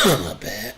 My bad.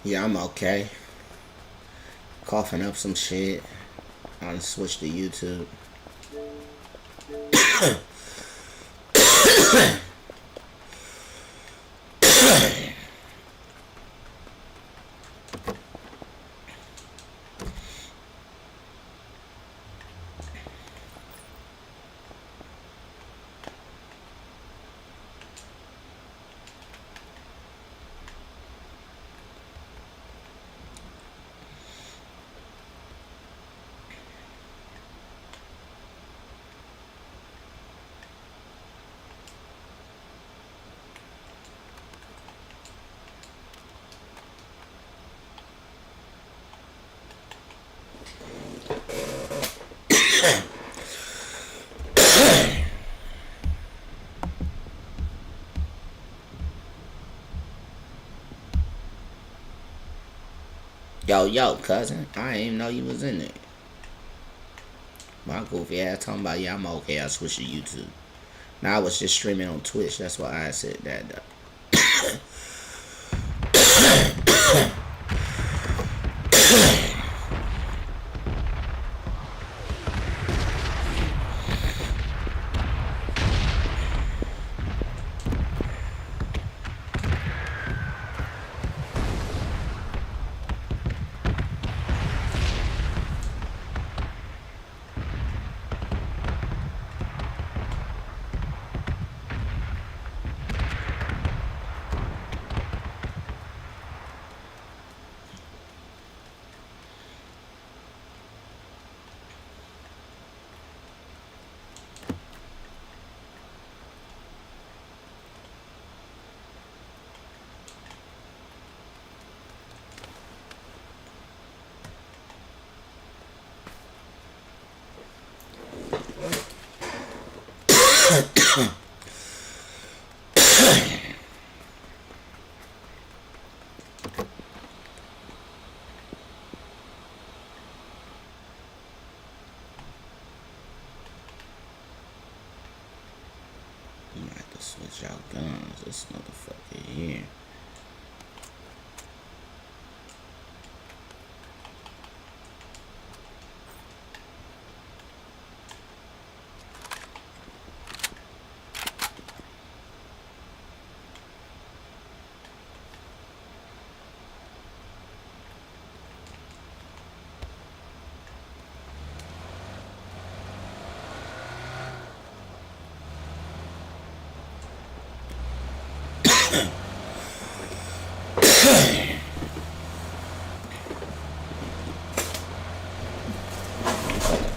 Yeah, I'm okay. Coughing up some shit. I done switched to YouTube. Yo, cousin. I didn't even know you was in there. My goofy ass talking about, yeah, I'm okay. I switched to YouTube. Now I was just streaming on Twitch. That's why I said that. You might have to switch out guns. This motherfucker here.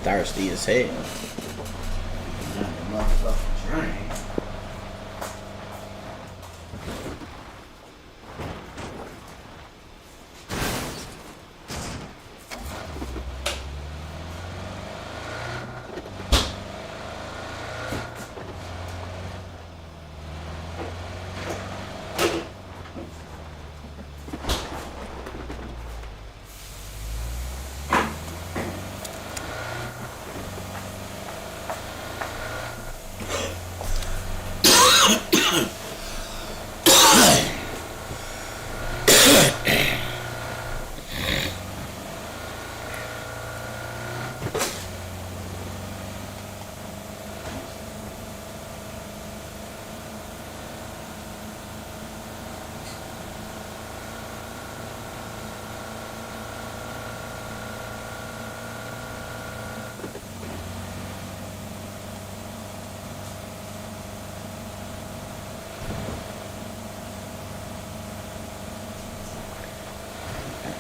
Thirsty as hell. Motherfucking train.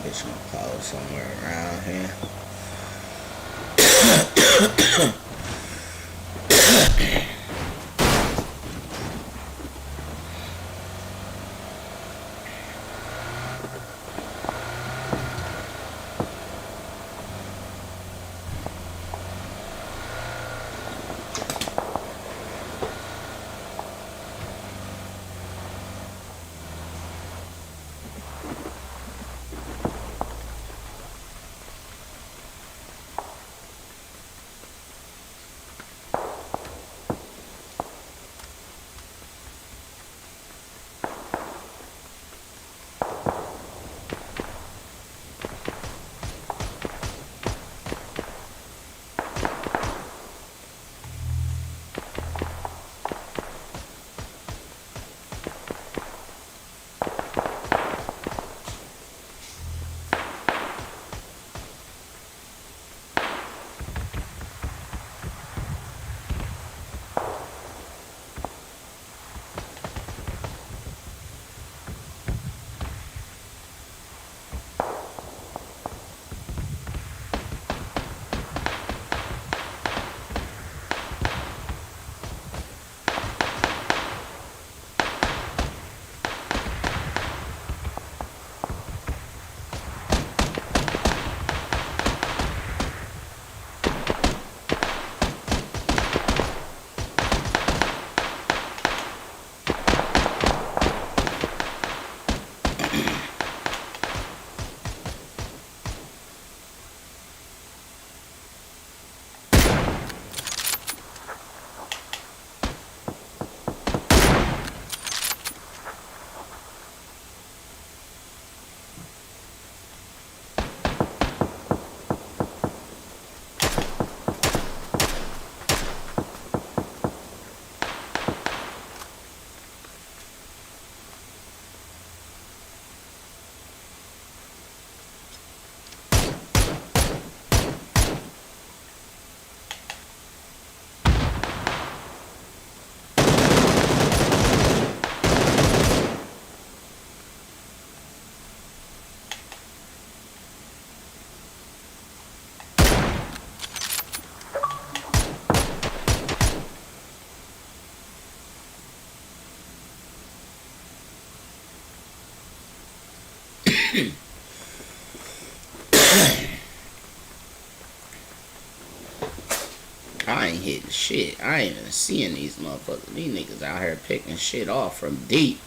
Bitch gonna close somewhere around here. I ain't hitting shit. I ain't even seeing these motherfuckers. These niggas out here picking shit off from deep.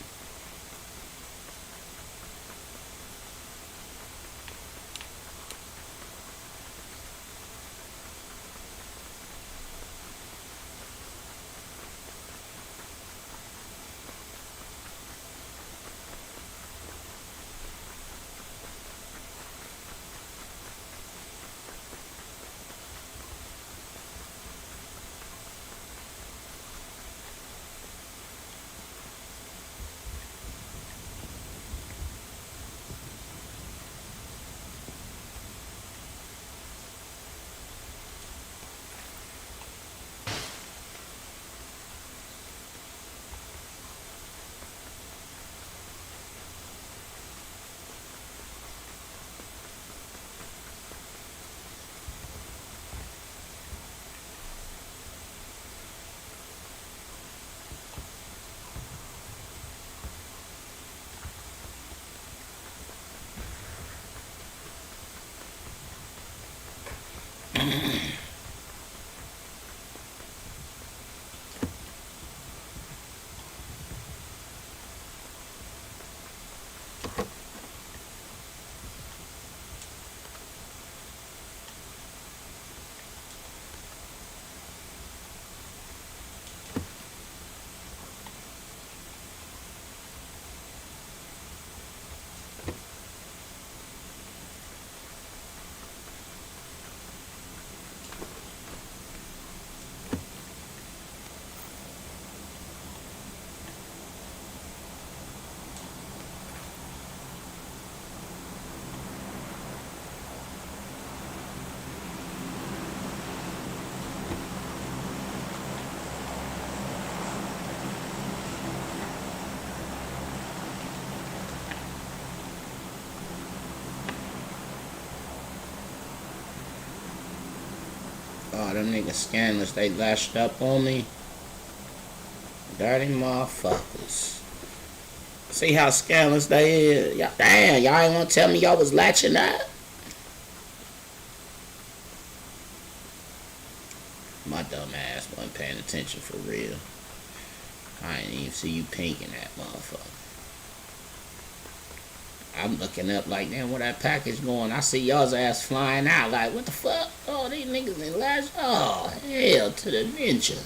Oh, them niggas scandalous. They lashed up on me. Dirty motherfuckers. See how scandalous they is? Y'all, damn, y'all ain't want to tell me y'all was latching up? My dumb ass wasn't paying attention for real. I didn't even see you pinking that motherfucker. I'm looking up like, damn, where that package going? I see y'all's ass flying out. Like, what the fuck? Oh, these niggas in last. Oh, hell to the ninja.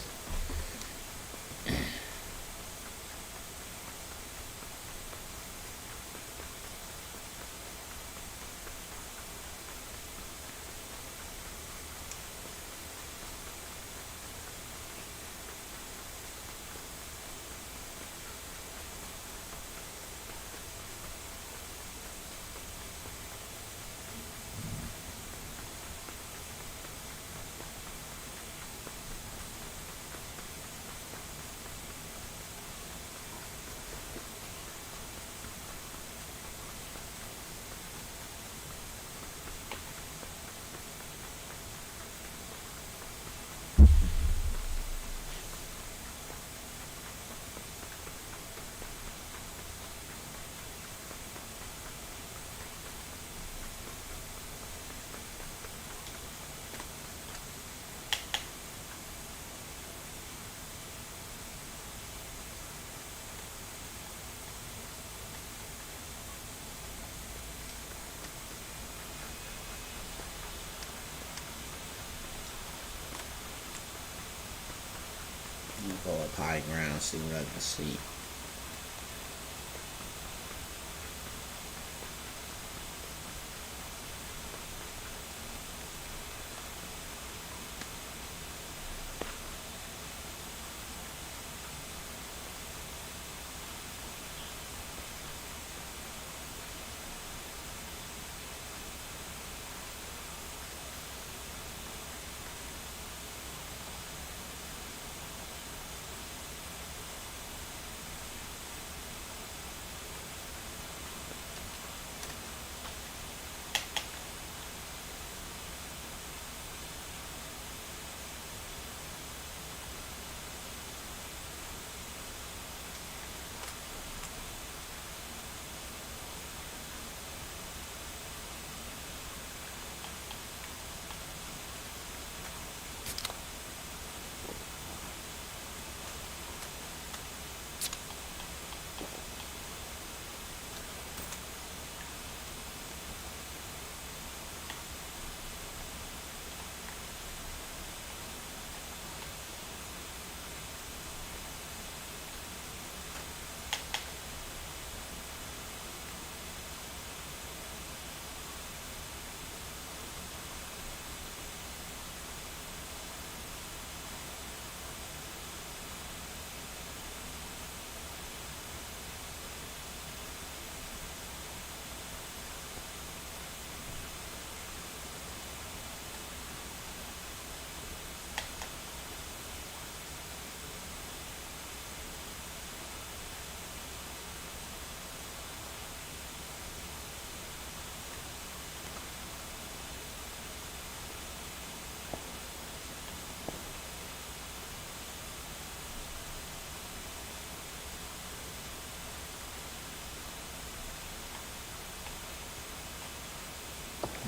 I'm gonna go up high ground, see what I can see.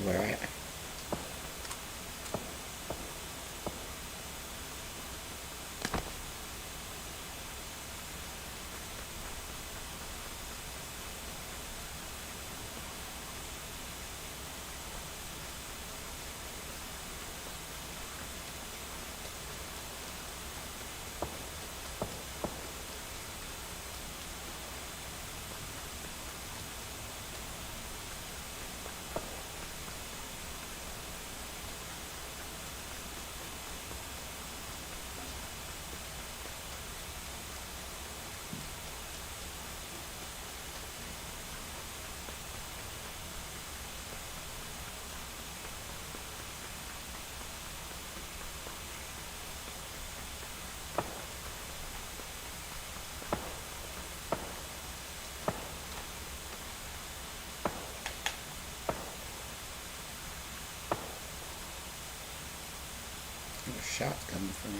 Where at? Where shots coming from?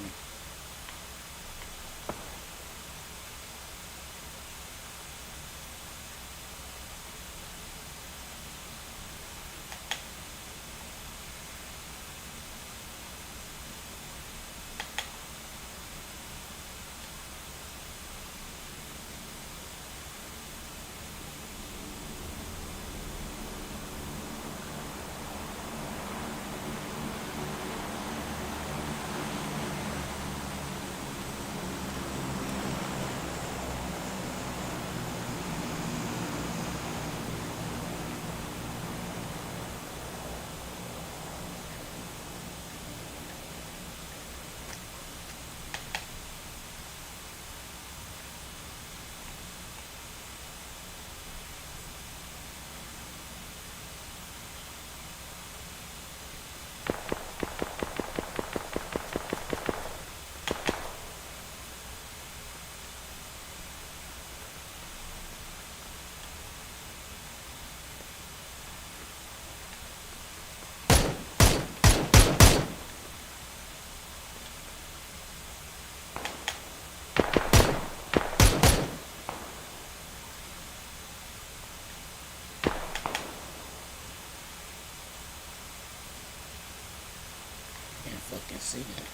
Can't fucking see it.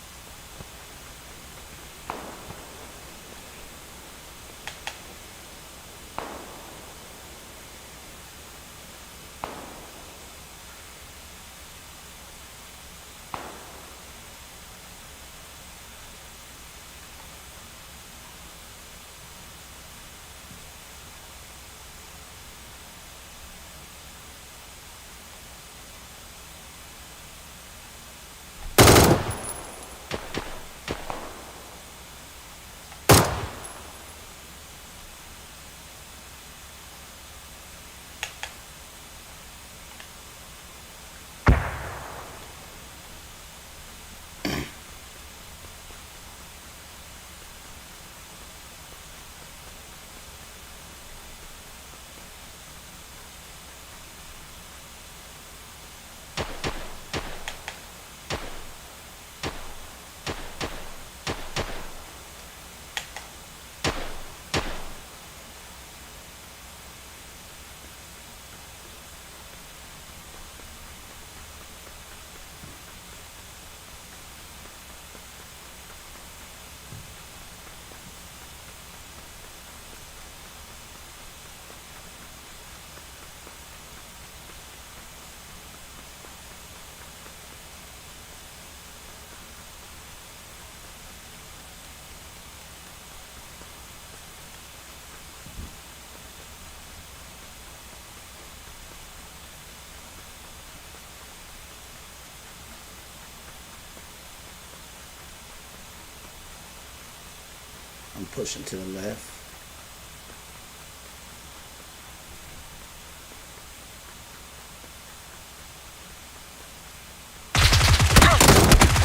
I'm pushing to the left.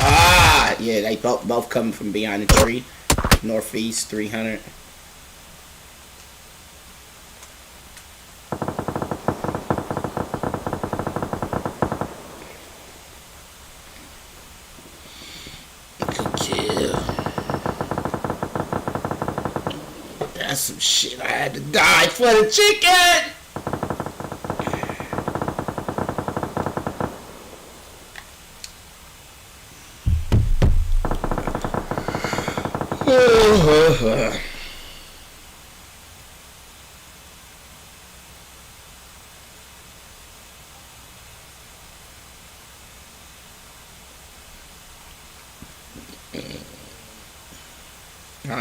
Ah, yeah, they both coming from behind the tree. Northeast 300. Good kill. That's some shit. I had to die for the chicken. I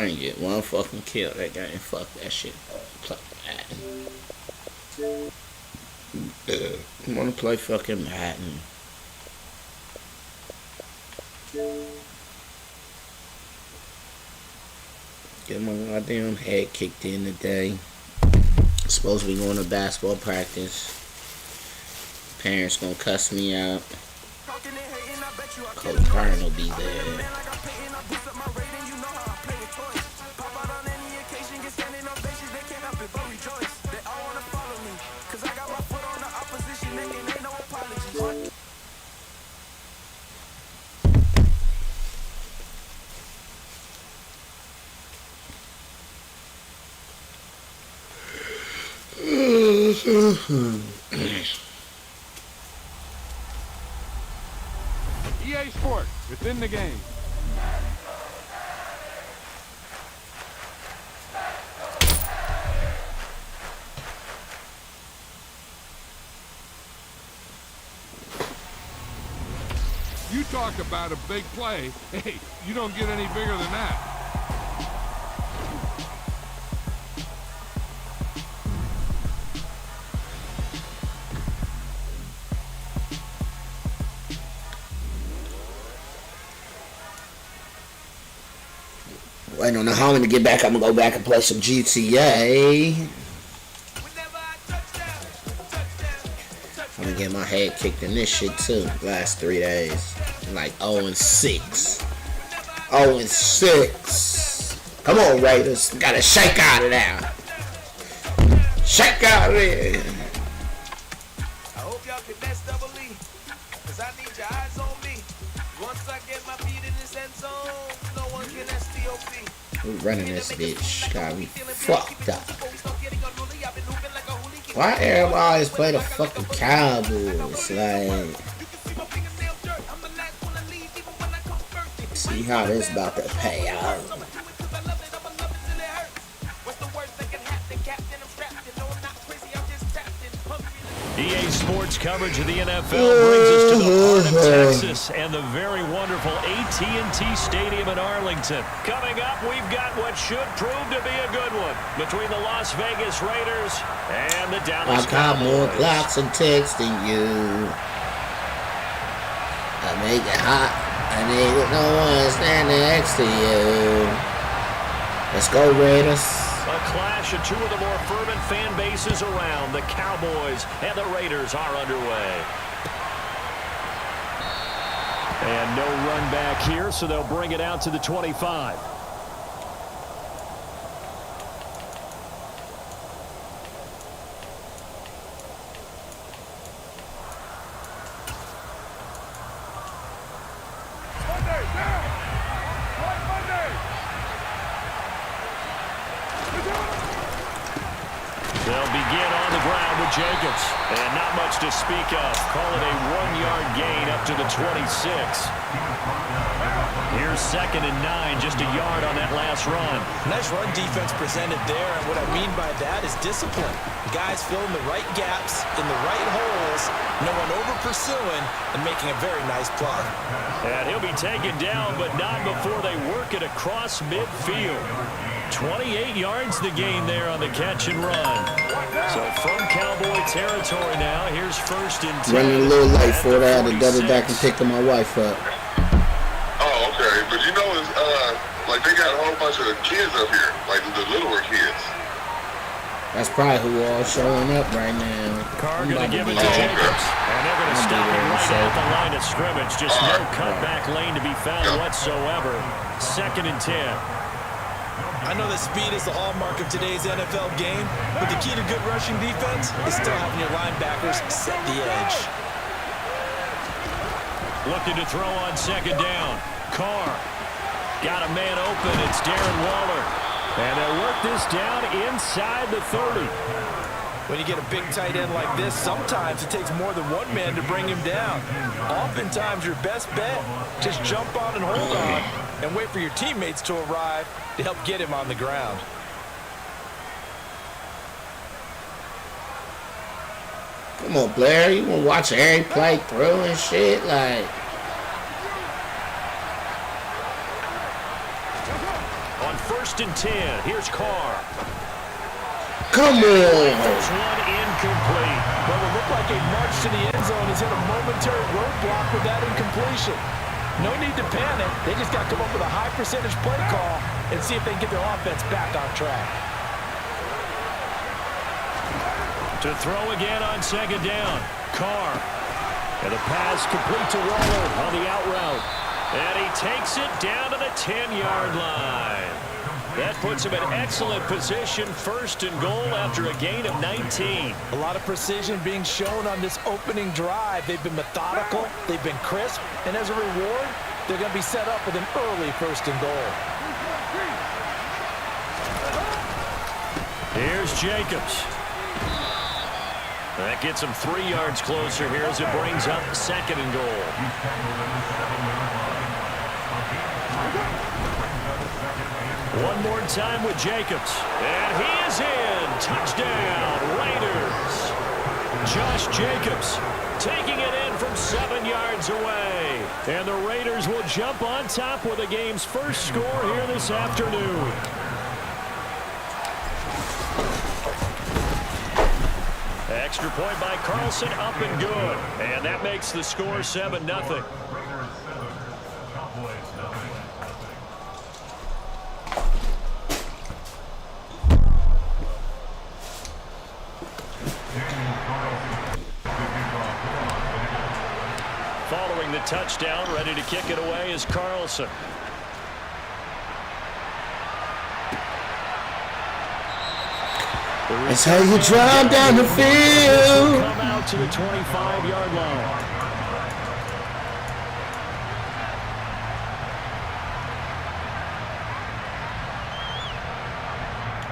ain't get one fucking kill that game. Fuck that shit. Play Madden. I wanna play fucking Madden. Get my goddamn head kicked in today. Supposed to be going to basketball practice. Parents gonna cuss me out. Coach Byrne will be there. EA Sports, within the game. You talk about a big play. Hey, you don't get any bigger than that. Waiting on the homie to get back. I'm gonna go back and play some GTA. I'm gonna get my head kicked in this shit too. Last 3 days, like 0-6, 0-6. Come on, Raiders, gotta shake out of there. Shake out of there. I hope y'all can best double E, cause I need your eyes on me. Once I get my feet in this end zone, no one can STOP. Who running this bitch? Got me fucked up. Why everybody always play the fucking Cowboys? Like, see how this about to pay out. EA Sports coverage of the NFL brings us to the heart of Texas and the very wonderful AT&T Stadium in Arlington. Coming up, we've got what should prove to be a good one between the Las Vegas Raiders and the Dallas Cowboys. I got more clocks and texting you. I make it hot. I need no one standing next to you. Let's go, Raiders. A clash of two of the more fervent fan bases around. The Cowboys and the Raiders are underway. And no run back here, so they'll bring it out to the 25. They'll begin on the ground with Jacobs. And not much to speak of. Call it a 1-yard gain up to the 26. Here's 2nd and 9, just a yard on that last run. Nice run defense presented there, and what I mean by that is discipline. Guys filling the right gaps in the right holes, no one over pursuing, and making a very nice play. And he'll be taken down, but not before they work it across midfield. 28 yards the gain there on the catch and run. So from Cowboy territory now, here's 1st and 10. Running a little late for that. I had to double back and pick my wife up. Oh, okay. But you know, it's, like they got a whole bunch of kids up here, like the littler kids. That's probably who all showing up right now. Carr going to give it to Jacobs. And they're going to stop him right at the line of scrimmage. Just no cutback lane to be found whatsoever. 2nd and 10. I know that speed is the hallmark of today's NFL game, but the key to good rushing defense is still having your linebackers set the edge. Looking to throw on 2nd down. Carr got a man open. It's Darren Waller. And they'll work this down inside the 30. When you get a big tight end like this, sometimes it takes more than one man to bring him down. Oftentimes, your best bet, just jump on and hold on and wait for your teammates to arrive to help get him on the ground. Come on, Blair. You want to watch every play through and shit? Like... On 1st and 10, here's Carr. Come on. First one incomplete. Well, it looked like a march to the end zone has hit a momentary roadblock with that incompletion. No need to panic. They just got to come up with a high percentage play call and see if they can get their offense back on track. To throw again on 2nd down. Carr. And the pass complete to Waller on the out route. And he takes it down to the 10-yard line. That puts him in excellent position, 1st and goal after a gain of 19. A lot of precision being shown on this opening drive. They've been methodical, they've been crisp, and as a reward, they're going to be set up with an early 1st and goal. Here's Jacobs. That gets him 3 yards closer here as it brings up 2nd and goal. One more time with Jacobs. And he is in. Touchdown, Raiders. Josh Jacobs taking it in from 7 yards away. And the Raiders will jump on top with the game's first score here this afternoon. Extra point by Carlson, up and good. And that makes the score 7-0. Following the touchdown, ready to kick it away is Carlson. That's how you drive down the field. Come out to the 25-yard line.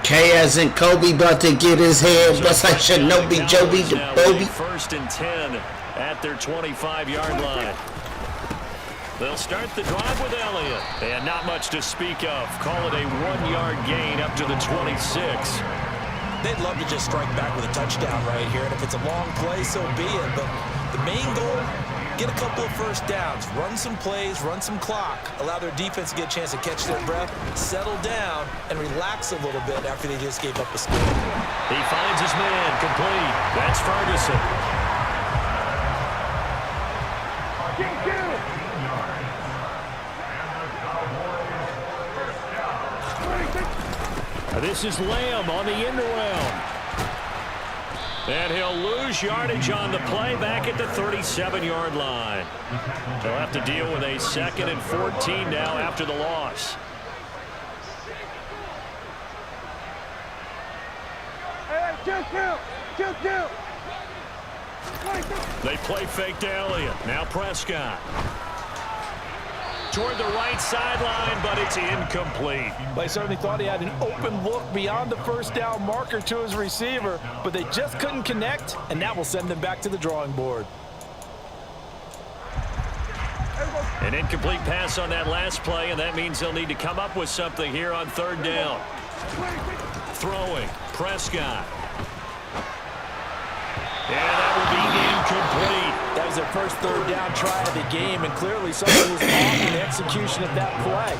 K as in Kobe about to get his head, but I should know be Joby the Bobby. 1st and 10 at their 25-yard line. They'll start the drive with Elliott. And not much to speak of. Call it a 1-yard gain up to the 26. They'd love to just strike back with a touchdown right here, and if it's a long play, so be it. But the main goal, get a couple of 1st downs, run some plays, run some clock, allow their defense to get a chance to catch their breath, settle down, and relax a little bit after they just gave up a score. He finds his man, complete. That's Ferguson. This is Lamb on the end around. And he'll lose yardage on the play back at the 37-yard line. They'll have to deal with a 2nd and 14 now after the loss. They play fake to Elliott. Now Prescott. Toward the right sideline, but it's incomplete. They certainly thought he had an open look beyond the 1st down marker to his receiver, but they just couldn't connect, and that will send them back to the drawing board. An incomplete pass on that last play, and that means they'll need to come up with something here on 3rd down. Throwing, Prescott. And that will be incomplete. That was their first 3rd down try of the game, and clearly something was off in the execution of that play.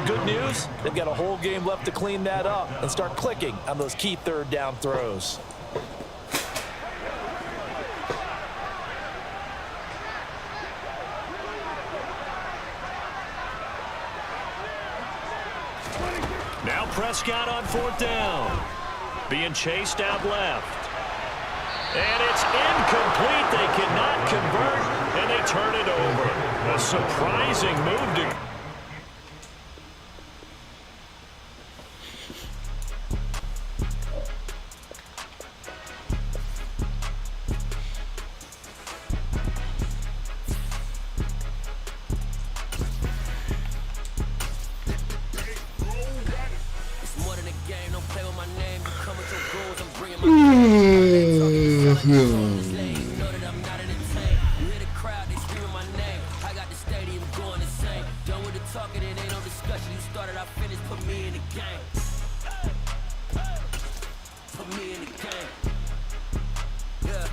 Good news, they've got a whole game left to clean that up and start clicking on those key 3rd down throws. Now Prescott on 4th down. Being chased out left. And it's incomplete. They cannot convert, and they turn it over. A surprising move to... Talking, it ain't no discussion. You started, I finished. Put me in the game. Put me in the game. Yeah.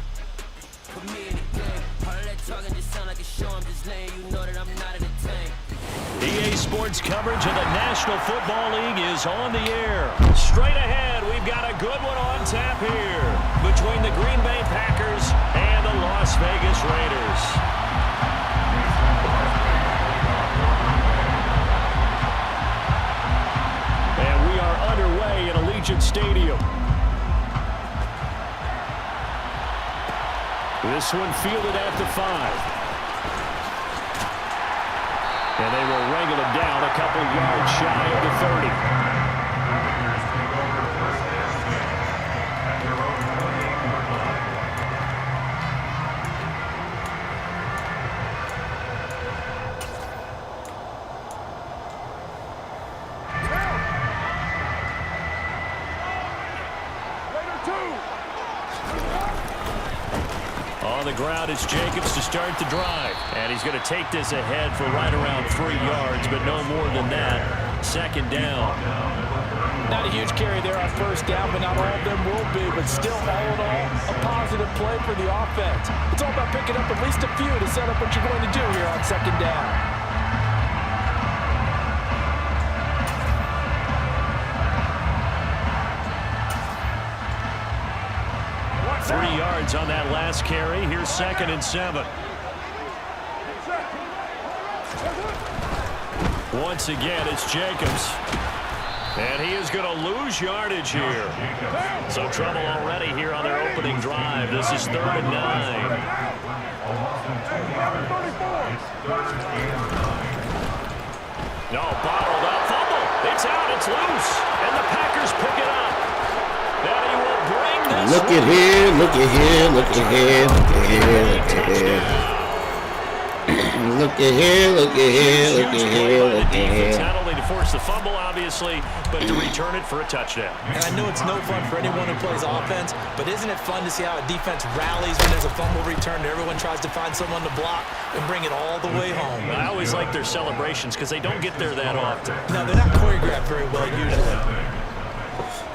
Put me in the game. All of that talking just sound like a show. I'm just laying. You know that I'm not entertained. EA Sports coverage of the National Football League is on the air. Straight ahead, we've got a good one on tap here between the Green Bay Packers and the Las Vegas Raiders. Underway in Allegiant Stadium. This one fielded at the 5. And they will wrangle it down a couple yards shy of the 30. On the ground, it's Jacobs to start the drive. And he's going to take this ahead for right around 3 yards, but no more than that. Second down. Not a huge carry there on first down, but not all of them will be. But still, all in all, a positive play for the offense. It's all about picking up at least a few to set up what you're going to do here on second down. 3 yards on that last carry. Here's 2nd and 7. Once again, it's Jacobs. And he is going to lose yardage here. So trouble already here on their opening drive. This is 3rd and 9. No, bottled up. Fumble. It's out. It's loose. And the Packers pick it up. And he will bring this. Look at here, look at here, look at here, look at here, look at here. Look at here, look at here, look at here, look at here. Not only to force the fumble, obviously, but to return it for a touchdown. And I know it's no fun for anyone who plays offense, but isn't it fun to see how a defense rallies when there's a fumble return and everyone tries to find someone to block and bring it all the way home? I always like their celebrations because they don't get there that often. No, they're not choreographed very well usually.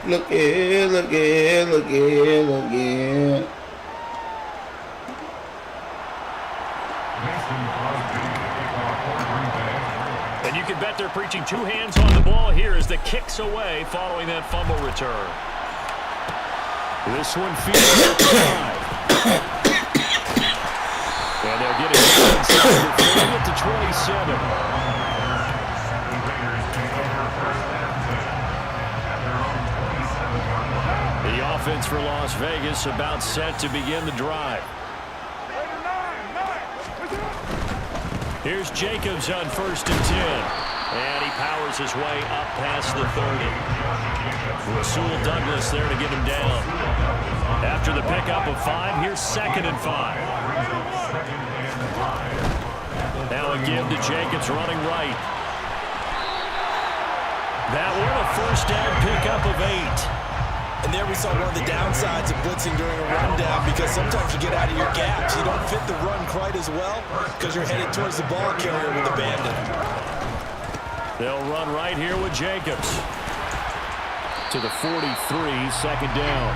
Look at here, look at here, look at here, look at here. And you can bet they're preaching 2 hands on the ball here as the kick's away following that fumble return. This one feeds at the 5. And they'll get it inside to 27. The offense for Las Vegas about set to begin the drive. Here's Jacobs on 1st and 10. And he powers his way up past the 30. Rasul Douglas there to get him down. After the pickup of 5, here's 2nd and 5. Now a give to Jacobs running right. That one a 1st down pickup of 8. And there we saw one of the downsides of blitzing during a rundown because sometimes you get out of your gaps. You don't fit the run quite as well because you're headed towards the ball carrier with the bandit. They'll run right here with Jacobs. To the 43, 2nd down.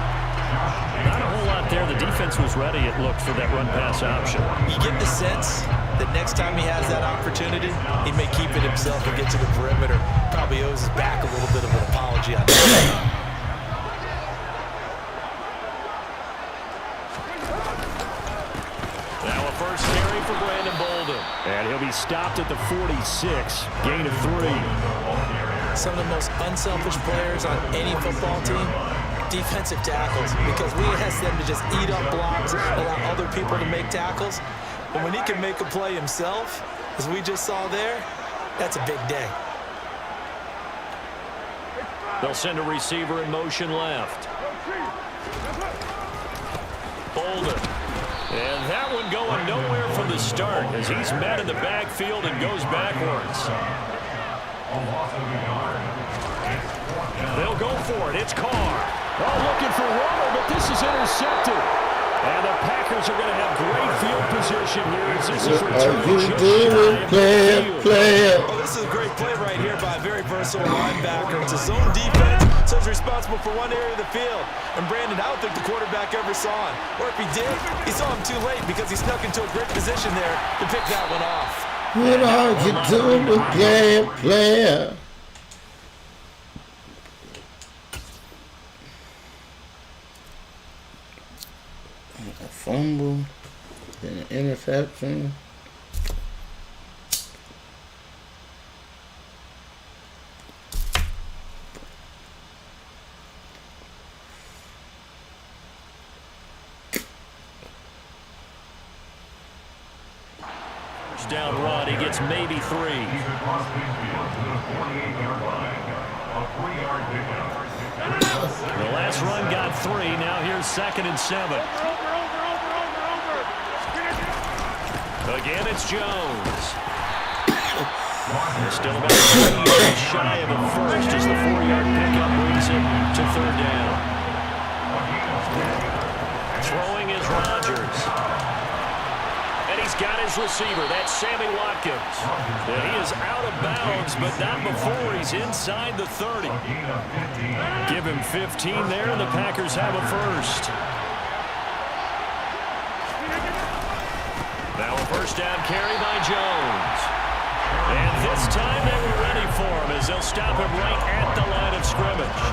Not a whole lot there. The defense was ready, it looked, for that run-pass option. You get the sense that next time he has that opportunity, he may keep it himself and get to the perimeter. Probably owes his back a little bit of an apology on that. And he'll be stopped at the 46, gain of 3. Some of the most unselfish players on any football team, defensive tackles, because we ask them to just eat up blocks, allow other people to make tackles. But when he can make a play himself, as we just saw there, that's a big day. They'll send a receiver in motion left. Bolden. And that one going nowhere from the start as he's met in the backfield and goes backwards. They'll go for it. It's Carr. Oh, looking for Waddle, but this is intercepted. And the Packers are going to have great field position here as this is What returned are you just doing, shy of player, midfield. player? Oh, this is a great play right here by a very versatile linebacker. It's a zone defense, so he's responsible for one area of the field. And Brandon, I don't think the quarterback ever saw him. Or if he did, he saw him too late because he snuck into a great position there to pick that one off. What are you doing, player, player? A fumble, then an interception. First down run, he gets maybe 3. The last run got 3. Now here's 2nd and 7. Again, it's Jones. Still about 3 yards shy of a first as the 4-yard pickup brings him to 3rd down. Throwing is Rodgers. And he's got his receiver. That's Sammy Watkins. And he is out of bounds, but not before he's inside the 30. Give him 15 there, and the Packers have a first. Now a first down carry by Jones. And this time they were ready for him as they'll stop him right at the line of scrimmage.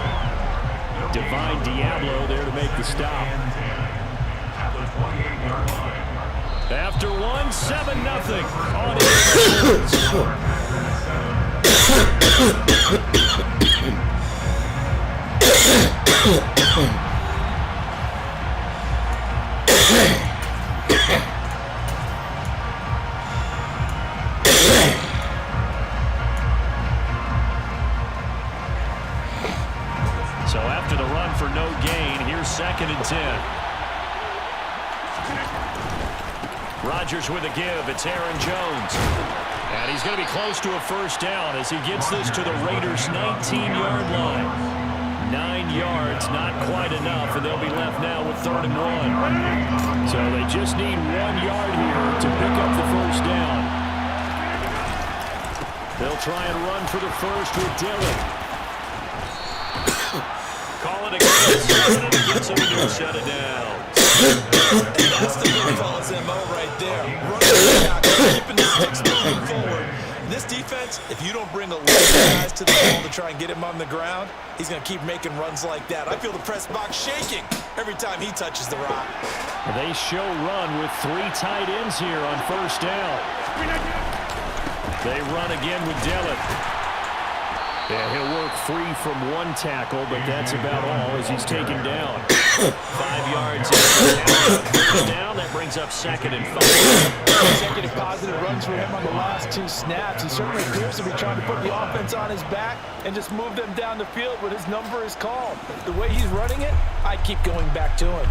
Divine Diablo there to make the stop. After 1, 7-0 on So after the run for no gain, here's 2nd and 10. Rodgers with a give. It's Aaron Jones. And he's going to be close to a first down as he gets this to the Raiders' 19-yard line. 9 yards, not quite enough, and they'll be left now with 3rd and 1. So they just need 1 yard here to pick up the first down. They'll try and run for the first with Dillon. Call it a good, and he gets him to set it down. That's the big Collins MO right there. Running back, keeping the sticks moving forward. This defense, if you don't bring a lot of guys to the ball to try and get him on the ground, he's going to keep making runs like that. I feel the press box shaking every time he touches the rock. They show run with 3 tight ends here on first down. They run again with Dillon. Yeah, he'll work free from 1 tackle, but that's about all as he's taken down. 5 yards first down. That brings up 2nd and 5. Consecutive positive runs for him on the last 2 snaps. He certainly appears to be trying to put the offense on his back and just move them down the field when his number is called. The way he's running it, I keep going back to him.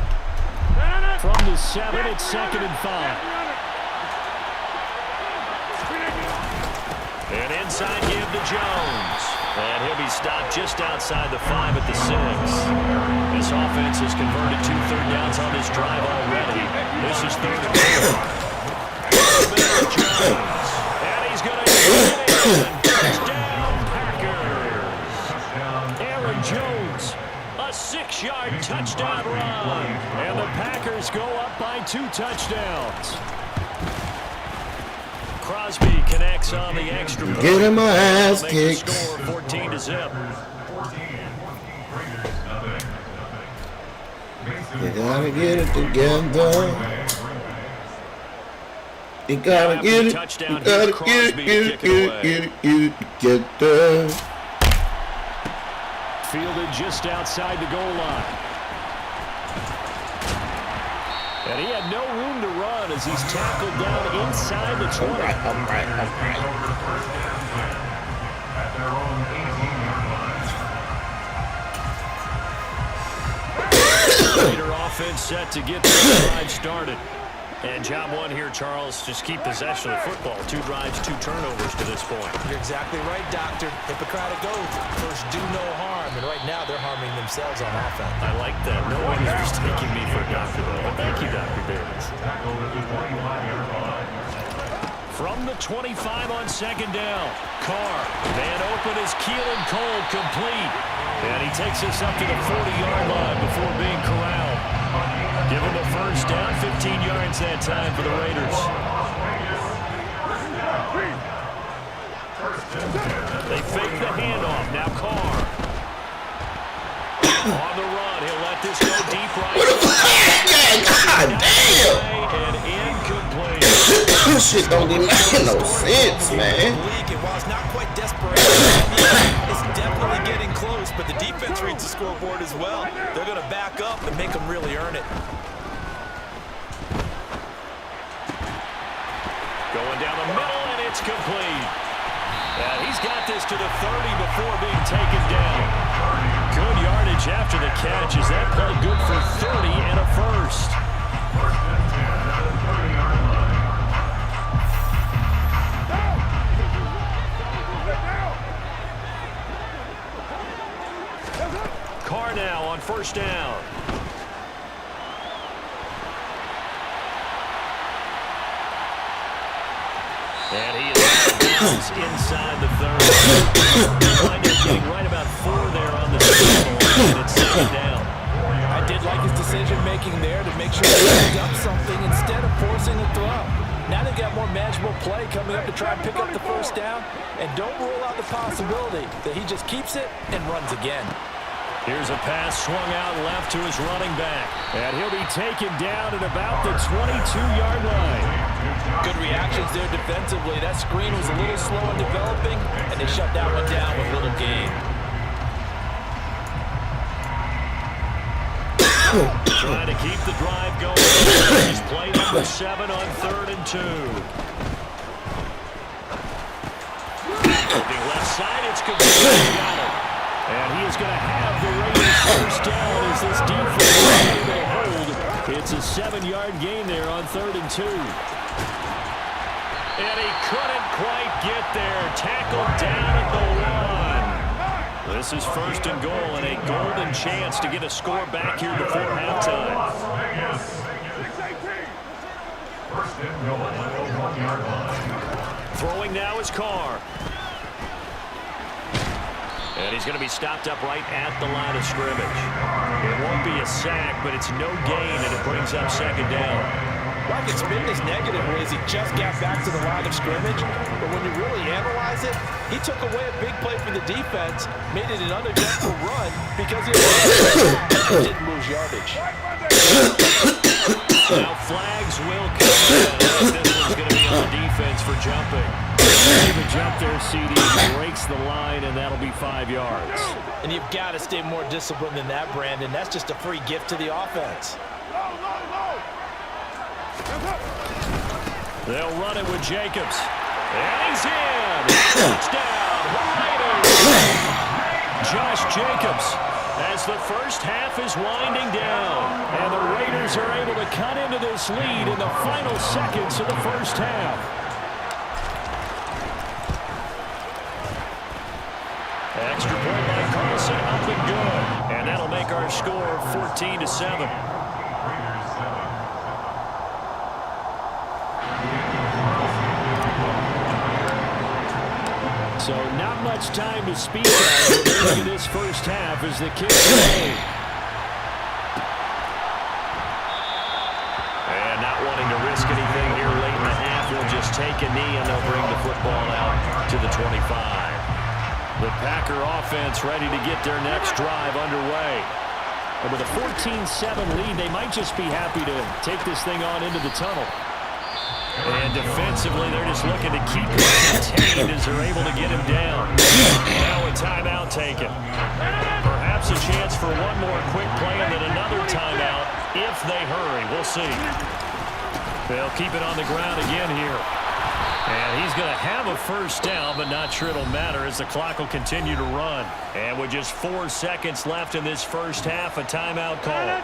From the 7, it's 2nd and 5. And inside give to Jones. And he'll be stopped just outside the 5 at the 6. This offense has converted 2 third downs on this drive already. This is 3rd and 4. Jones. And he's going to get it. Touchdown, Packers. Aaron Jones, a 6-yard touchdown run. And the Packers go up by 2 touchdowns. Crosby connects on the extra point. Get him my ass kicked. Score 14-0. You gotta get it together. You gotta get it. You gotta get it together. Fielded just outside the goal line. And he had no room to run as he's tackled down inside the 20. Raider offense set to get the drive started. And job one here, Charles, just keep possession of the football. 2 drives, 2 turnovers to this point. You're exactly right, Doctor. Hippocratic oath. First, do no harm. And right now, they're harming themselves on offense. I like that. No one is mistaking me for a doctor, though. But thank you, Dr. Davis. From the 25 on 2nd down. Carr. Man open is Keelan Cole, complete. And he takes us up to the 40-yard line before being corralled. Give him the first down, 15 yards that time for the Raiders. They fake the handoff. Now Carr. On the run. He'll let this go deep right. God damn! And incomplete. This shit don't even make no sense, man. While it's not quite desperation, it's definitely getting close, but the defense reads the scoreboard as well. They're going to back up and make them really earn it. Going down the middle, and it's complete. He's got this to the 30 before being taken down. Good yardage after the catch. Is that play good for 30 and a first? Carr now on first down. And he is inside the 30. Wind up getting right about 4 there on the signal, and it's 2nd down. I did like his decision-making there to make sure he picked up something instead of forcing a throw. Now they've got more manageable play coming up to try and pick up the first down, and don't rule out the possibility that he just keeps it and runs again. Here's a pass swung out left to his running back, and he'll be taken down at about the 22-yard line. Good reactions there defensively. That screen was a little slow in developing, and they shut that one down with little gain. Trying to keep the drive going. He's play number 7 on 3rd and 2. Looking left side, it's complete. Got it. And he is going to have the Raiders first down as this defense is able to hold. It's a 7-yard gain there on 3rd and 2. And he couldn't quite get there. Tackled down at the 1. This is 1st and goal and a golden chance to get a score back here before halftime. Throwing now is Carr. And he's going to be stopped up right at the line of scrimmage. It won't be a sack, but it's no gain, and it brings up 2nd down. Well, I can spin this negatively as he just got back to the line of scrimmage, but when you really analyze it, he took away a big play for the defense, made it an uneventful run because he didn't lose yardage. Now flags will come. This one's going to be on the defense for jumping. Even jump there, CD, breaks the line, and that'll be 5 yards. And you've got to stay more disciplined than that, Brandon. That's just a free gift to the offense. They'll run it with Jacobs. And he's in. Touchdown, Raiders. Josh Jacobs as the first half is winding down. And the Raiders are able to cut into this lead in the final seconds of the first half. Extra point by Carlson, up and good. And that'll make our score 14-7. So not much time to speak of in this first half as the kick is made. And not wanting to risk anything here late in the half, he'll just take a knee and they'll bring the football out to the 25. The Packer offense ready to get their next drive underway. And with a 14-7 lead, they might just be happy to take this thing on into the tunnel. And defensively, they're just looking to keep him contained as they're able to get him down. Now a timeout taken. Perhaps a chance for one more quick play and then another timeout if they hurry. We'll see. They'll keep it on the ground again here. And he's going to have a first down, but not sure it'll matter as the clock will continue to run. And with just 4 seconds left in this first half, a timeout call.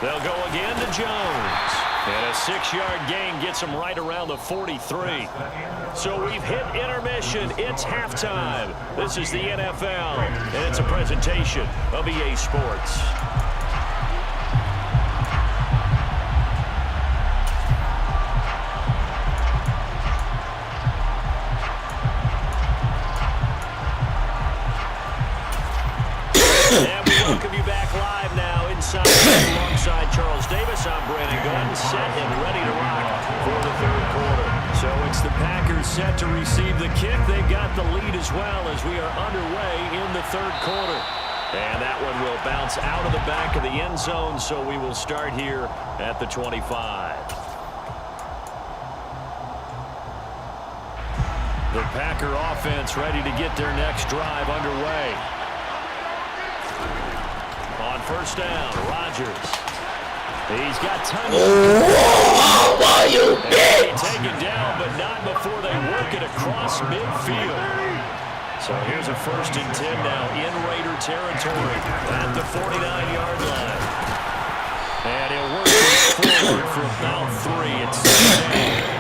They'll go again to Jones. And a 6-yard gain gets them right around the 43. So we've hit intermission. It's halftime. This is the NFL, and it's a presentation of EA Sports. And we welcome you back live now inside alongside Charles Davis. I'm Brandon Gordon, set and ready to rock for the third quarter. So it's the Packers set to receive the kick. They've got the lead as well as we are underway in the third quarter. And that one will bounce out of the back of the end zone, so we will start here at the 25. The Packer offense ready to get their next drive underway. On first down, Rodgers. He's got time. Oh, you bitch! Taken down, but not before they work it across midfield. So here's a 1st and 10 now in Raider territory at the 49-yard line. And he'll work this forward for about 3. It's 7.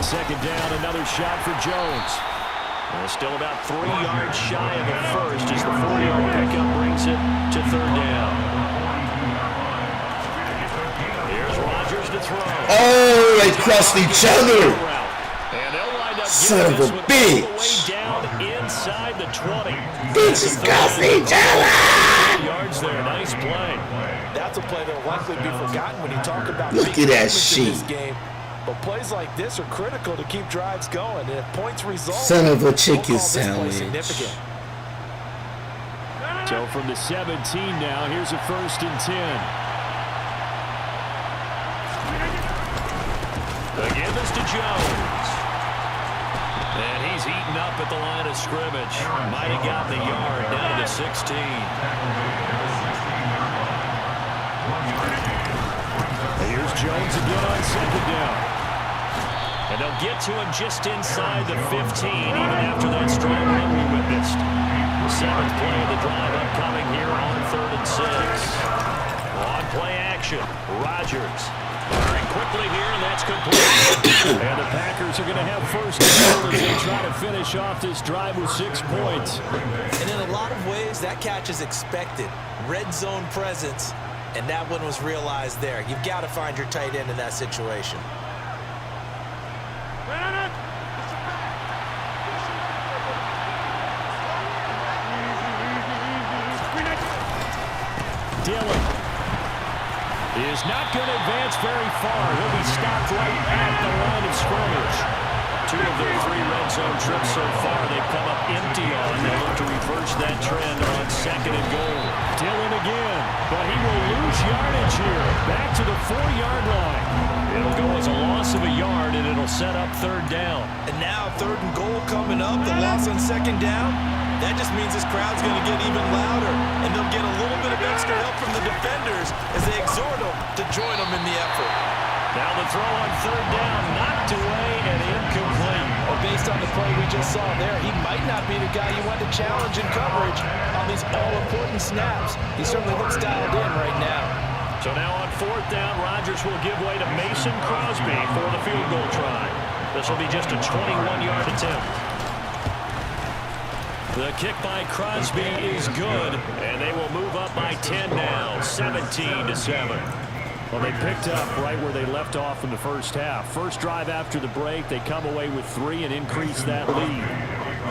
Second down, another shot for Jones. Still about 3 yards shy of the first as the 4-yard pickup brings it to third down. Here's Rodgers to throw. Oh, they crossed each other. And they'll wind up son of a bitch. All the way down inside the 20. Bitches crossed each other. Yards there, nice play. That's a play that will likely be forgotten when you talk about look at that shit. This game. But plays like this are critical to keep drives going. And if points result, son of a chicken sandwich. So from the 17 now, here's a 1st and 10. Again, this to Jones. And he's eaten up at the line of scrimmage. Might have got the yard down to 16. Here's Jones again on second down. And they'll get to him just inside the 15, even after that strong run we witnessed. The 7th play of the drive upcoming here on 3rd and 6. On play action, Rodgers. Firing quickly here, and that's complete. And the Packers are going to have 1st and 2 as they try to finish off this drive with 6 points. And in a lot of ways, that catch is expected. Red zone presence, and that one was realized there. You've got to find your tight end in that situation. Dillon is not going to advance very far. He'll be stopped right at the line of scrimmage. 2 of their 3 red zone trips so far they've come up empty on. They look to reverse that trend on 2nd and goal. Dillon again, but he will lose yardage here. Back to the 4-yard line. It'll go as a loss of a yard, and it'll set up 3rd down. And now 3rd and goal coming up. The loss on 2nd down. That just means this crowd's going to get even louder, and they'll get a little bit of extra help from the defenders as they exhort them to join them in the effort. Now the throw on 3rd down, knocked away and incomplete. Well, based on the play we just saw there, he might not be the guy you want to challenge in coverage on these all-important snaps. He certainly looks dialed in right now. So now on 4th down, Rodgers will give way to Mason Crosby for the field goal try. This will be just a 21-yard attempt. The kick by Crosby is good, and they will move up by 10 now, 17-7. Well, they picked up right where they left off in the first half. First drive after the break, they come away with 3 and increase that lead.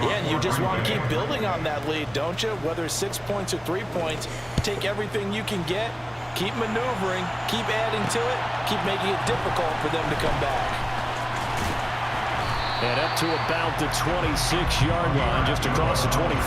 Yeah, and you just want to keep building on that lead, don't you? Whether it's 6 points or 3 points, take everything you can get, keep maneuvering, keep adding to it, keep making it difficult for them to come back. And up to about the 26-yard line, just across the 25.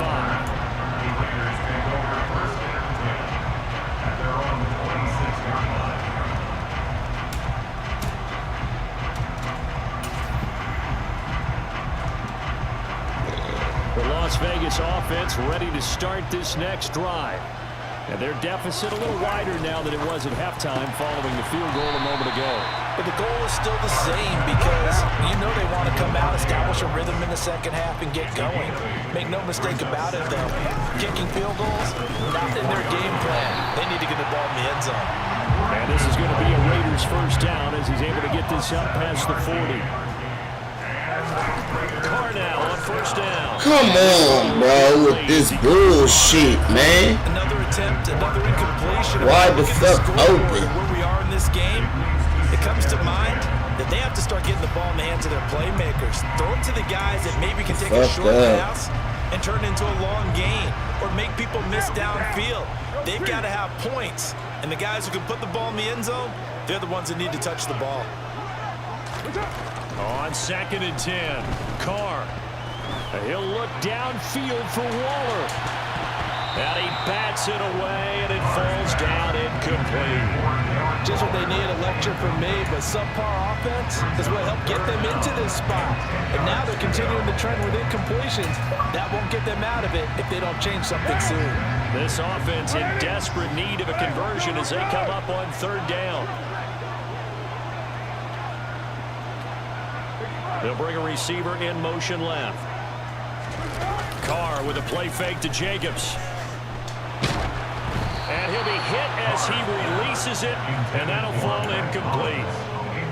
The Las Vegas offense ready to start this next drive. And their deficit a little wider now than it was at halftime following the field goal a moment ago. But the goal is still the same because you know they want to come out, establish a rhythm in the second half, and get going. Make no mistake about it, though. Kicking field goals, not in their game plan. They need to get the ball in the end zone. And this is going to be a Raiders first down as he's able to get this out past the 40. Carr now on first down. Come on, bro, with this bullshit, man. Another attempt, another incompletion. Wide the fuck open. Where we are in this game, it comes to mind that they have to start getting the ball in the hands of their playmakers. Throw it to the guys that maybe can take a short pass and turn it into a long gain or make people miss downfield. They've got to have points, and the guys who can put the ball in the end zone, they're the ones that need to touch the ball. On 2nd and 10, Carr. He'll look downfield for Waller. And he bats it away, and it falls down incomplete. Just what they need, a lecture from me, but subpar offense is what helped get them into this spot. And now they're continuing the trend with incompletions. That won't get them out of it if they don't change something soon. This offense in desperate need of a conversion as they come up on 3rd down. They'll bring a receiver in motion left. Carr with a play fake to Jacobs. And he'll be hit as he releases it, and that'll fall incomplete.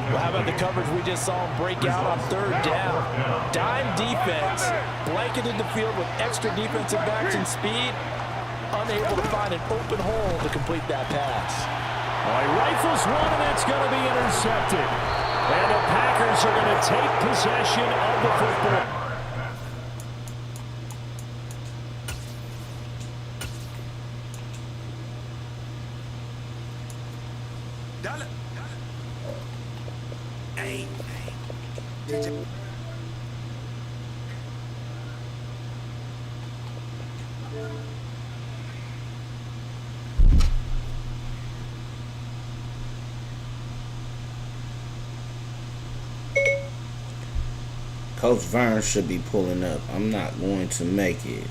Well, how about the coverage we just saw him break out on 3rd down? Dime defense, blanketed the field with extra defensive backs and speed, unable to find an open hole to complete that pass. Well, he rifles one, and that's going to be intercepted. And the Packers are going to take possession of the football. Coach Vern should be pulling up. I'm not going to make it.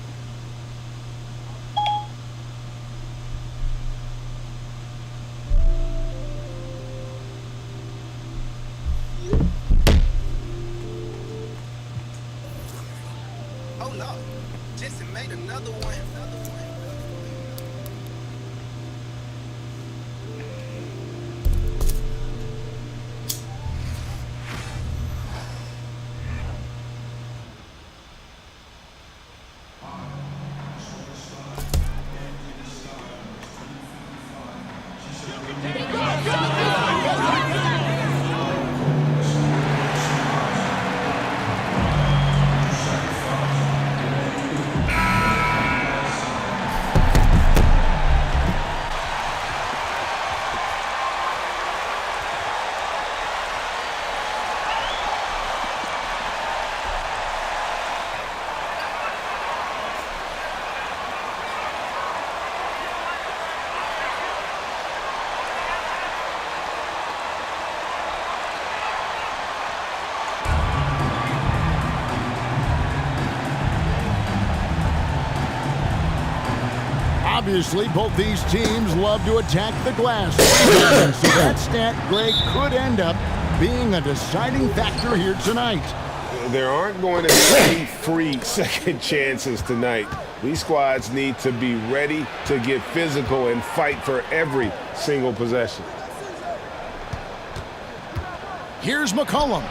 Oh no, Jesse made another one. Obviously, both these teams love to attack the glass. So that stat, Greg, could end up being a deciding factor here tonight. There aren't going to be free second chances tonight. These squads need to be ready to get physical and fight for every single possession. Here's McCollum.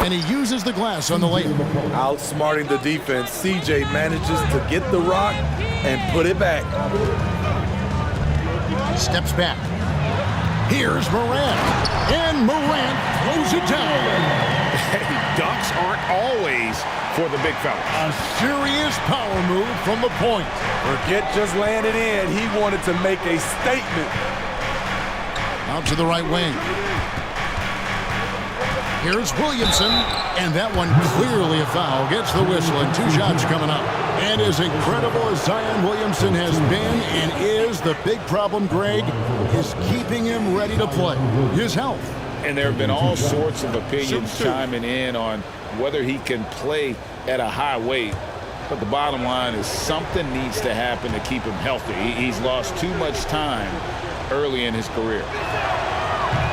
And he uses the glass on the layup. Outsmarting the defense, CJ manages to get the rock and put it back. Steps back. Here's Morant. And Morant throws it down. Hey, dunks aren't always for the big fella. A serious power move from the point. Forget just landed in. He wanted to make a statement. Out to the right wing. Here's Williamson, and that one clearly a foul. Gets the whistle, and 2 shots coming up. And as incredible as Zion Williamson has been and is, the big problem, Greg, is keeping him ready to play. His health. And there have been all sorts of opinions chiming in on whether he can play at a high weight. But the bottom line is something needs to happen to keep him healthy. He's lost too much time early in his career.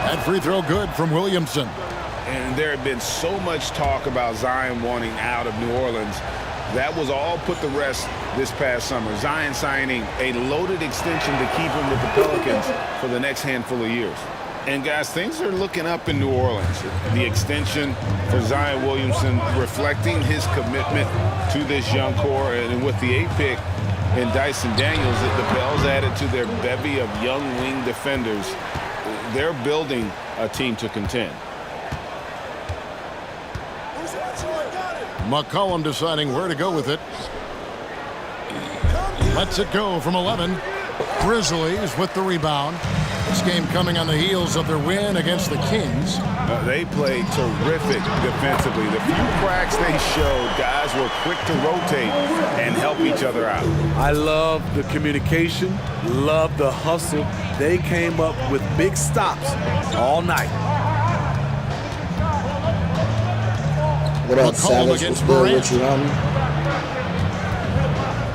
That free throw good from Williamson. And there had been so much talk about Zion wanting out of New Orleans. That was all put to rest this past summer. Zion signing a loaded extension to keep him with the Pelicans for the next handful of years. And guys, things are looking up in New Orleans. The extension for Zion Williamson reflecting his commitment to this young core. And with the 8th pick in Dyson Daniels, the Pels added to their bevy of young wing defenders. They're building a team to contend. McCollum deciding where to go with it. Lets it go from 11. Grizzlies with the rebound. This game coming on the heels of their win against the Kings. They played terrific defensively. The few cracks they showed, guys were quick to rotate and help each other out. I love the communication, love the hustle. They came up with big stops all night. What up, McCollum Savage? against What's good Morant. with you, homie?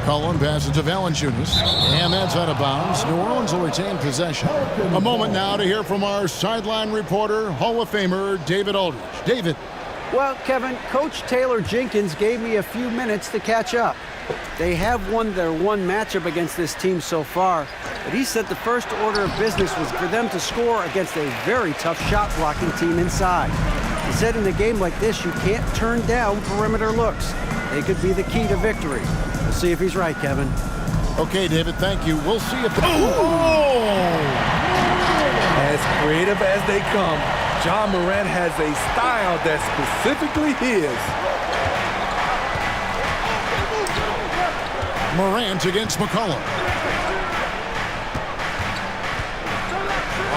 Cullen passes to Valanciunas, and that's out of bounds. New Orleans will retain possession. A moment now to hear from our sideline reporter, Hall of Famer David Aldridge. David. Well, Kevin, Coach Taylor Jenkins gave me a few minutes to catch up. They have won their one matchup against this team so far, but he said the first order of business was for them to score against a very tough shot-blocking team inside. He said in a game like this, you can't turn down perimeter looks. They could be the key to victory. We'll see if he's right, Kevin. Okay, David, thank you. We'll see if... As creative as they come, John Morant has a style that's specifically his. Morant against McCollum.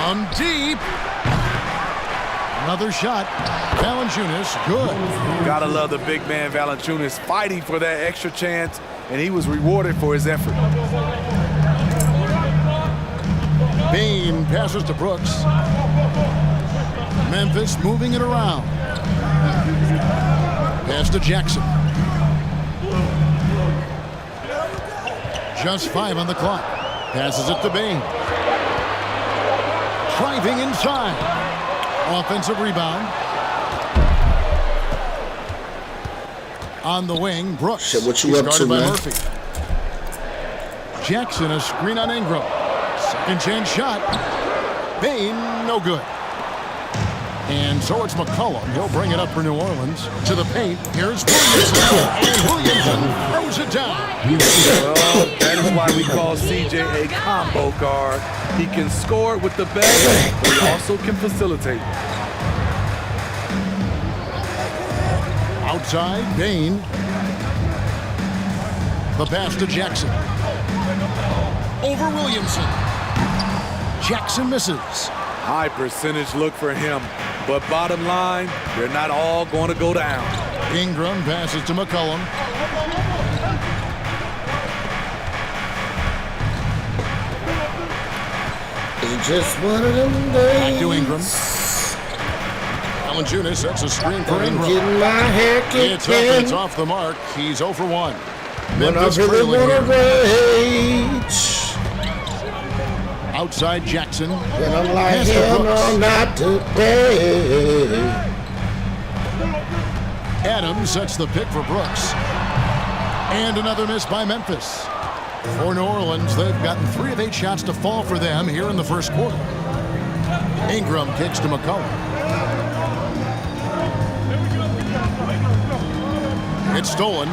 On deep. Another shot. Valanciunas, good. Gotta love the big man Valanciunas fighting for that extra chance, and he was rewarded for his effort. Bain passes to Brooks. Memphis moving it around. Pass to Jackson. Just 5 on the clock. Passes it to Bain. Driving inside. Offensive rebound. On the wing, Brooks. Shit, what you up to, by man? Murphy. Jackson, a screen on Ingram. Second chance shot. Bain, no good. And so it's McCollum. He'll bring it up for New Orleans. To the paint. Here's Williamson. And Williamson throws it down. Well, that is why we call CJ a combo guard. He can score with the best, but he also can facilitate. Outside, Bain. The pass to Jackson. Over Williamson. Jackson misses. High percentage look for him, but bottom line, they're not all going to go down. Ingram passes to McCollum. It's just one of them days. Back to Ingram. Valanciunas sets a screen for I'm Ingram. getting my hair It's kicked up and in. it's off the mark. He's 0 for 1. When I Memphis really trailing want to here. rage. Outside Jackson. When I'm like, Pass to hell Brooks. no, not today. Adams sets the pick for Brooks. And another miss by Memphis. For New Orleans, they've gotten 3 of 8 shots to fall for them here in the first quarter. Ingram kicks to McCollum. It's stolen.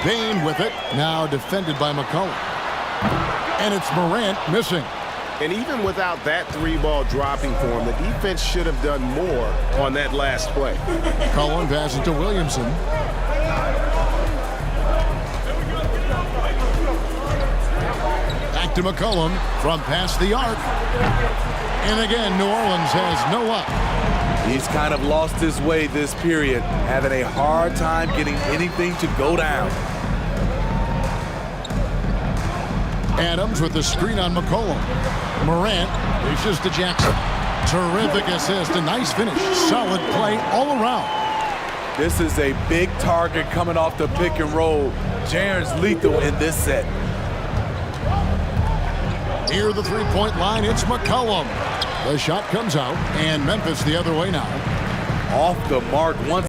Bain with it, now defended by McCollum. And it's Morant missing. And even without that 3-ball dropping for him, the defense should have done more on that last play. Cullen passes to Williamson. Back to McCollum from past the arc. And again, New Orleans has no luck. He's kind of lost his way this period, having a hard time getting anything to go down. Adams with the screen on McCollum. Morant reaches to Jackson. Terrific assist, a nice finish. Solid play all around. This is a big target coming off the pick and roll. Jaren's lethal in this set. Near the three-point line, it's McCollum. The shot comes out, and Memphis the other way now. Off the mark once